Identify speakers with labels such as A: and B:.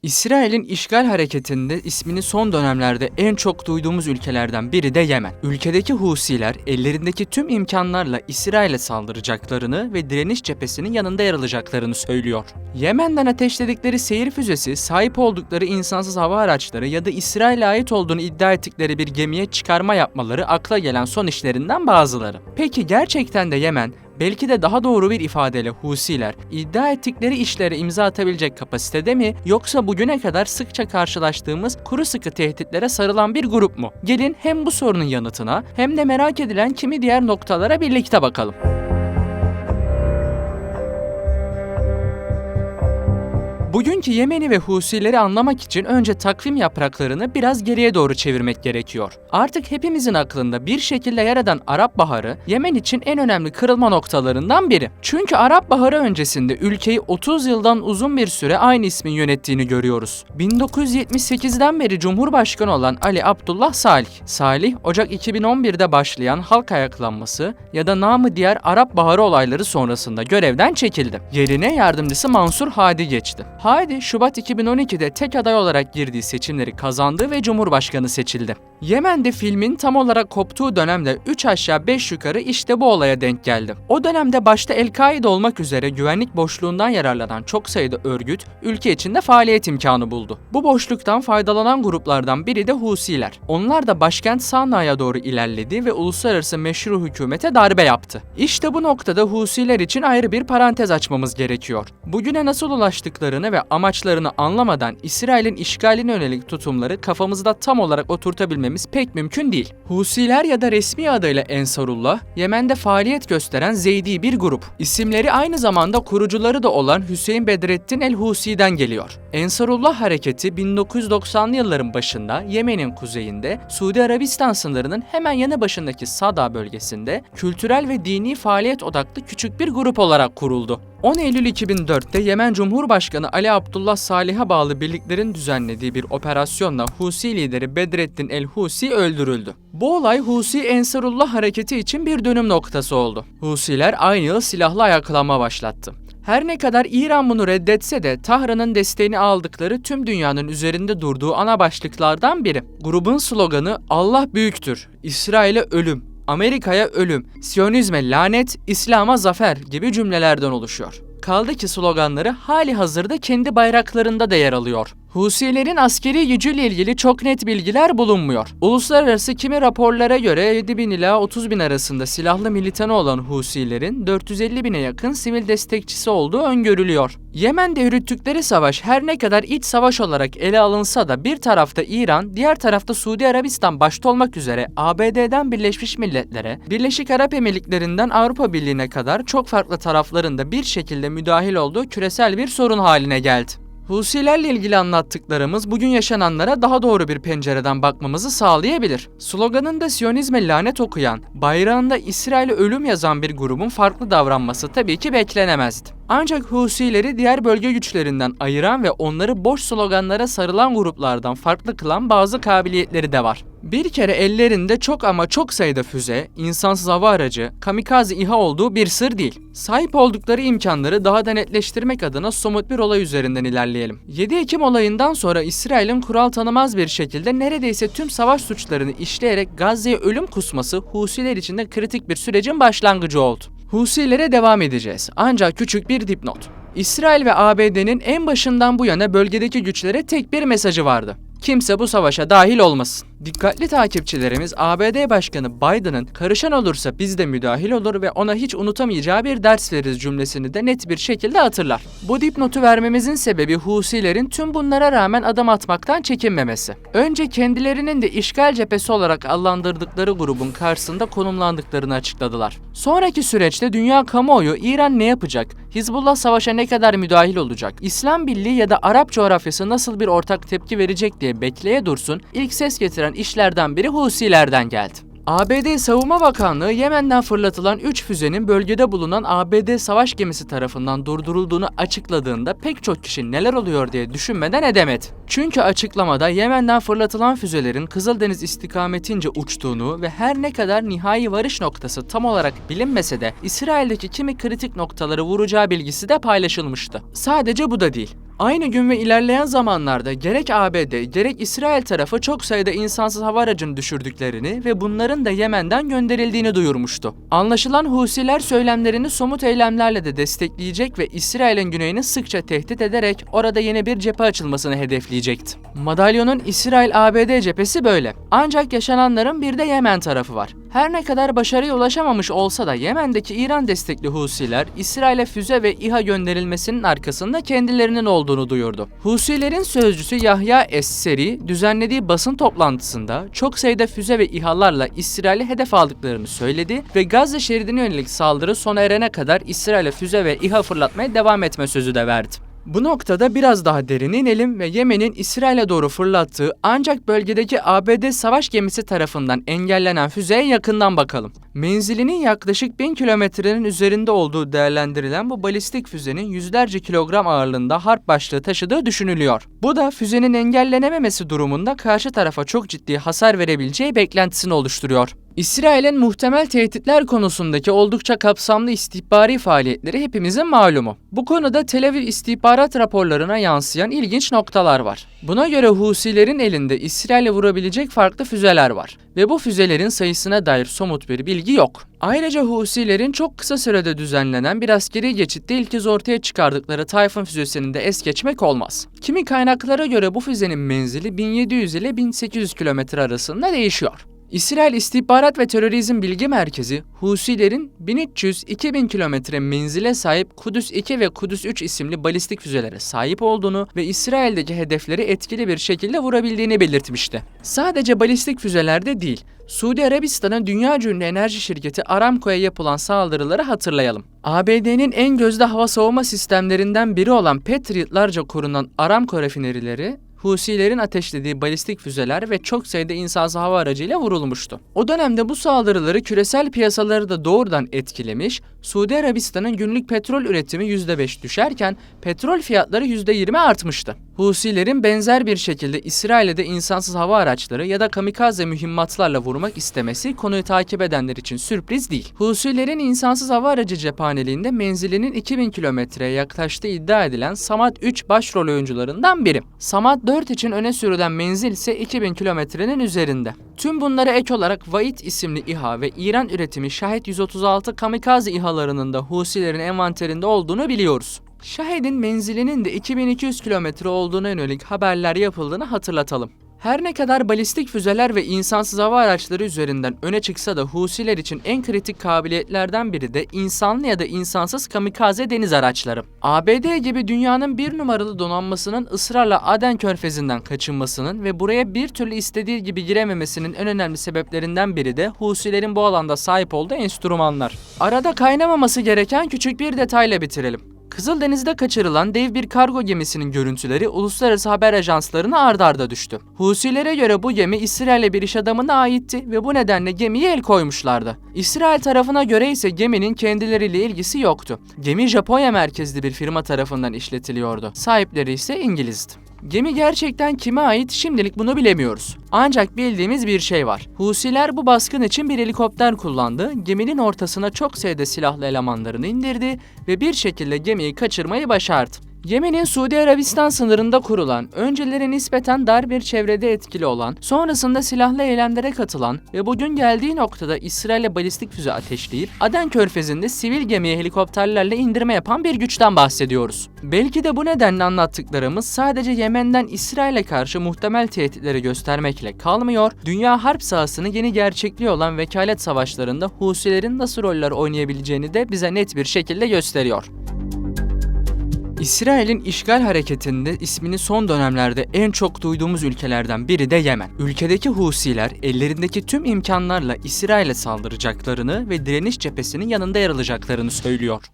A: İsrail'in işgal hareketinde ismini son dönemlerde en çok duyduğumuz ülkelerden biri de Yemen. Ülkedeki Husiler ellerindeki tüm imkanlarla İsrail'e saldıracaklarını ve direniş cephesinin yanında yer alacaklarını söylüyor. Yemen'den ateşledikleri seyir füzesi, sahip oldukları insansız hava araçları ya da İsrail'e ait olduğunu iddia ettikleri bir gemiye çıkarma yapmaları akla gelen son işlerinden bazıları. Peki gerçekten de Yemen, belki de daha doğru bir ifadeyle Husiler, iddia ettikleri işlere imza atabilecek kapasitede mi, yoksa bugüne kadar sıkça karşılaştığımız kuru sıkı tehditlere sarılan bir grup mu? Gelin hem bu sorunun yanıtına hem de merak edilen kimi diğer noktalara birlikte bakalım. Bugünkü Yemen'i ve Husileri anlamak için önce takvim yapraklarını biraz geriye doğru çevirmek gerekiyor. Artık hepimizin aklında bir şekilde yer eden Arap Baharı, Yemen için en önemli kırılma noktalarından biri. Çünkü Arap Baharı öncesinde ülkeyi 30 yıldan uzun bir süre aynı ismin yönettiğini görüyoruz. 1978'den beri Cumhurbaşkanı olan Ali Abdullah Salih. Salih, Ocak 2011'de başlayan halk ayaklanması ya da namı diğer Arap Baharı olayları sonrasında görevden çekildi. Yerine yardımcısı Mansur Hadi geçti. Hadi, Şubat 2012'de tek aday olarak girdiği seçimleri kazandı ve Cumhurbaşkanı seçildi. Yemen'de filmin tam olarak koptuğu dönemde 3 aşağı 5 yukarı işte bu olaya denk geldi. O dönemde başta El-Kaide olmak üzere güvenlik boşluğundan yararlanan çok sayıda örgüt ülke içinde faaliyet imkanı buldu. Bu boşluktan faydalanan gruplardan biri de Husiler. Onlar da başkent Sana'ya doğru ilerledi ve uluslararası meşru hükümete darbe yaptı. İşte bu noktada Husiler için ayrı bir parantez açmamız gerekiyor. Bugüne nasıl ulaştıklarını ve amaçlarını anlamadan İsrail'in işgaline yönelik tutumları kafamızda tam olarak oturtabilmemiz pek mümkün değil. Husiler ya da resmi adıyla Ensarullah, Yemen'de faaliyet gösteren Zeydi bir grup. İsimleri aynı zamanda kurucuları da olan Hüseyin Bedrettin el-Husi'den geliyor. Ensarullah hareketi 1990'lı yılların başında Yemen'in kuzeyinde, Suudi Arabistan sınırının hemen yanı başındaki Sada bölgesinde kültürel ve dini faaliyet odaklı küçük bir grup olarak kuruldu. 10 Eylül 2004'te Yemen Cumhurbaşkanı Ali Abdullah Salih'e bağlı birliklerin düzenlediği bir operasyonla Husi lideri Bedrettin el-Husi öldürüldü. Bu olay Husi Ensarullah hareketi için bir dönüm noktası oldu. Husiler aynı yıl silahlı ayaklanma başlattı. Her ne kadar İran bunu reddetse de Tahran'ın desteğini aldıkları tüm dünyanın üzerinde durduğu ana başlıklardan biri. Grubun sloganı "Allah büyüktür, İsrail'e ölüm, Amerika'ya ölüm, Siyonizme lanet, İslam'a zafer" gibi cümlelerden oluşuyor. Kaldı ki sloganları hali hazırda kendi bayraklarında da yer alıyor. Husilerin askeri gücüyle ilgili çok net bilgiler bulunmuyor. Uluslararası kimi raporlara göre 7.000 ila 30.000 arasında silahlı militanı olan Husilerin 450.000'e yakın sivil destekçisi olduğu öngörülüyor. Yemen'de yürüttükleri savaş her ne kadar iç savaş olarak ele alınsa da bir tarafta İran, diğer tarafta Suudi Arabistan başta olmak üzere ABD'den Birleşmiş Milletler'e, Birleşik Arap Emirlikleri'nden Avrupa Birliği'ne kadar çok farklı taraflarında bir şekilde müdahil olduğu küresel bir sorun haline geldi. Husilerle ilgili anlattıklarımız bugün yaşananlara daha doğru bir pencereden bakmamızı sağlayabilir. Sloganında Siyonizme lanet okuyan, bayrağında İsrail'e ölüm yazan bir grubun farklı davranması tabii ki beklenemezdi. Ancak Husileri diğer bölge güçlerinden ayıran ve onları boş sloganlara sarılan gruplardan farklı kılan bazı kabiliyetleri de var. Bir kere ellerinde çok ama çok sayıda füze, insansız hava aracı, kamikaze İHA olduğu bir sır değil. Sahip oldukları imkanları daha da netleştirmek adına somut bir olay üzerinden ilerleyelim. 7 Ekim olayından sonra İsrail'in kural tanımaz bir şekilde neredeyse tüm savaş suçlarını işleyerek Gazze'ye ölüm kusması Husiler için de kritik bir sürecin başlangıcı oldu. Husilere devam edeceğiz. Ancak küçük bir dipnot. İsrail ve ABD'nin en başından bu yana bölgedeki güçlere tek bir mesajı vardı: kimse bu savaşa dahil olmasın. Dikkatli takipçilerimiz ABD Başkanı Biden'ın "karışan olursa biz de müdahil olur ve ona hiç unutamayacağı bir ders veririz" cümlesini de net bir şekilde hatırlar. Bu dipnotu vermemizin sebebi Husilerin tüm bunlara rağmen adım atmaktan çekinmemesi. Önce kendilerinin de işgal cephesi olarak adlandırdıkları grubun karşısında konumlandıklarını açıkladılar. Sonraki süreçte dünya kamuoyu İran ne yapacak, Hizbullah savaşa ne kadar müdahil olacak, İslam Birliği ya da Arap coğrafyası nasıl bir ortak tepki verecek diye bekleye dursun, ilk ses getiren işlerden biri Husilerden geldi. ABD Savunma Bakanlığı Yemen'den fırlatılan 3 füzenin bölgede bulunan ABD savaş gemisi tarafından durdurulduğunu açıkladığında pek çok kişi neler oluyor diye düşünmeden edemedi. Çünkü açıklamada Yemen'den fırlatılan füzelerin Kızıldeniz istikametince uçtuğunu ve her ne kadar nihai varış noktası tam olarak bilinmese de İsrail'deki kimi kritik noktaları vuracağı bilgisi de paylaşılmıştı. Sadece bu da değil. Aynı gün ve ilerleyen zamanlarda gerek ABD gerek İsrail tarafı çok sayıda insansız hava aracını düşürdüklerini ve bunların da Yemen'den gönderildiğini duyurmuştu. Anlaşılan Husiler söylemlerini somut eylemlerle de destekleyecek ve İsrail'in güneyini sıkça tehdit ederek orada yeni bir cephe açılmasını hedefleyecekti. Madalyonun İsrail-ABD cephesi böyle. Ancak yaşananların bir de Yemen tarafı var. Her ne kadar başarıya ulaşamamış olsa da Yemen'deki İran destekli Husiler, İsrail'e füze ve İHA gönderilmesinin arkasında kendilerinin olduğunu duyurdu. Husilerin sözcüsü Yahya Es-Seri, düzenlediği basın toplantısında çok sayıda füze ve İHA'larla İsrail'i hedef aldıklarını söyledi ve Gazze şeridine yönelik saldırı sona erene kadar İsrail'e füze ve İHA fırlatmaya devam etme sözü de verdi. Bu noktada biraz daha derine inelim ve Yemen'in İsrail'e doğru fırlattığı ancak bölgedeki ABD savaş gemisi tarafından engellenen füzeye yakından bakalım. Menzilinin yaklaşık 1000 kilometrenin üzerinde olduğu değerlendirilen bu balistik füzenin yüzlerce kilogram ağırlığında harp başlığı taşıdığı düşünülüyor. Bu da füzenin engellenememesi durumunda karşı tarafa çok ciddi hasar verebileceği beklentisini oluşturuyor. İsrail'in muhtemel tehditler konusundaki oldukça kapsamlı istihbari faaliyetleri hepimizin malumu. Bu konuda Tel Aviv istihbarat raporlarına yansıyan ilginç noktalar var. Buna göre Husilerin elinde İsrail'e vurabilecek farklı füzeler var ve bu füzelerin sayısına dair somut bir bilgi yok. Ayrıca Husilerin çok kısa sürede düzenlenen bir askeri geçitte ilk kez ortaya çıkardıkları Tayfun füzesinin de es geçmek olmaz. Kimi kaynaklara göre bu füzenin menzili 1700 ile 1800 kilometre arasında değişiyor. İsrail İstihbarat ve Terörizm Bilgi Merkezi, Husilerin 1300-2000 kilometre menzile sahip Kudüs 2 ve Kudüs 3 isimli balistik füzelere sahip olduğunu ve İsrail'deki hedefleri etkili bir şekilde vurabildiğini belirtmişti. Sadece balistik füzelerde değil, Suudi Arabistan'ın dünyaca ünlü enerji şirketi Aramco'ya yapılan saldırıları hatırlayalım. ABD'nin en gözde hava savunma sistemlerinden biri olan Patriot'larca korunan Aramco rafinerileri, Husilerin ateşlediği balistik füzeler ve çok sayıda insansız hava aracıyla vurulmuştu. O dönemde bu saldırıları küresel piyasaları da doğrudan etkilemiş, Suudi Arabistan'ın günlük petrol üretimi %5 düşerken petrol fiyatları %20 artmıştı. Husilerin benzer bir şekilde İsrail'e de insansız hava araçları ya da kamikaze mühimmatlarla vurmak istemesi konuyu takip edenler için sürpriz değil. Husilerin insansız hava aracı cephaneliğinde menzilinin 2000 kilometreye yaklaştığı iddia edilen Samad 3 başrol oyuncularından biri. Samad 4 için öne sürülen menzil ise 2000 kilometrenin üzerinde. Tüm bunlara ek olarak Vahid isimli İHA ve İran üretimi Şahid 136 kamikaze İHA'larının da Husilerin envanterinde olduğunu biliyoruz. Şahid'in menzilinin de 2200 kilometre olduğuna yönelik haberler yapıldığını hatırlatalım. Her ne kadar balistik füzeler ve insansız hava araçları üzerinden öne çıksa da Husiler için en kritik kabiliyetlerden biri de insanlı ya da insansız kamikaze deniz araçları. ABD gibi dünyanın bir numaralı donanmasının ısrarla Aden Körfezi'nden kaçınmasının ve buraya bir türlü istediği gibi girememesinin en önemli sebeplerinden biri de Husilerin bu alanda sahip olduğu enstrümanlar. Arada kaynamaması gereken küçük bir detayla bitirelim. Kızıldeniz'de kaçırılan dev bir kargo gemisinin görüntüleri uluslararası haber ajanslarına ard arda düştü. Husilere göre bu gemi İsrail'e bir iş adamına aitti ve bu nedenle gemiye el koymuşlardı. İsrail tarafına göre ise geminin kendileriyle ilgisi yoktu. Gemi Japonya merkezli bir firma tarafından işletiliyordu. Sahipleri ise İngilizdi. Gemi gerçekten kime ait şimdilik bunu bilemiyoruz. Ancak bildiğimiz bir şey var. Husiler bu baskın için bir helikopter kullandı, geminin ortasına çok sayıda silahlı elemanlarını indirdi ve bir şekilde gemiyi kaçırmayı başardı. Yemen'in Suudi Arabistan sınırında kurulan, önceleri nispeten dar bir çevrede etkili olan, sonrasında silahlı eylemlere katılan ve bugün geldiği noktada İsrail'e balistik füze ateşleyip Aden Körfezi'nde sivil gemiye helikopterlerle indirme yapan bir güçten bahsediyoruz. Belki de bu nedenle anlattıklarımız sadece Yemen'den İsrail'e karşı muhtemel tehditleri göstermekle kalmıyor, dünya harp sahasını yeni gerçekliği olan vekalet savaşlarında Husilerin nasıl roller oynayabileceğini de bize net bir şekilde gösteriyor. İsrail'in işgal hareketinde ismini son dönemlerde en çok duyduğumuz ülkelerden biri de Yemen. Ülkedeki Husiler ellerindeki tüm imkanlarla İsrail'e saldıracaklarını ve direniş cephesinin yanında yer alacaklarını söylüyor.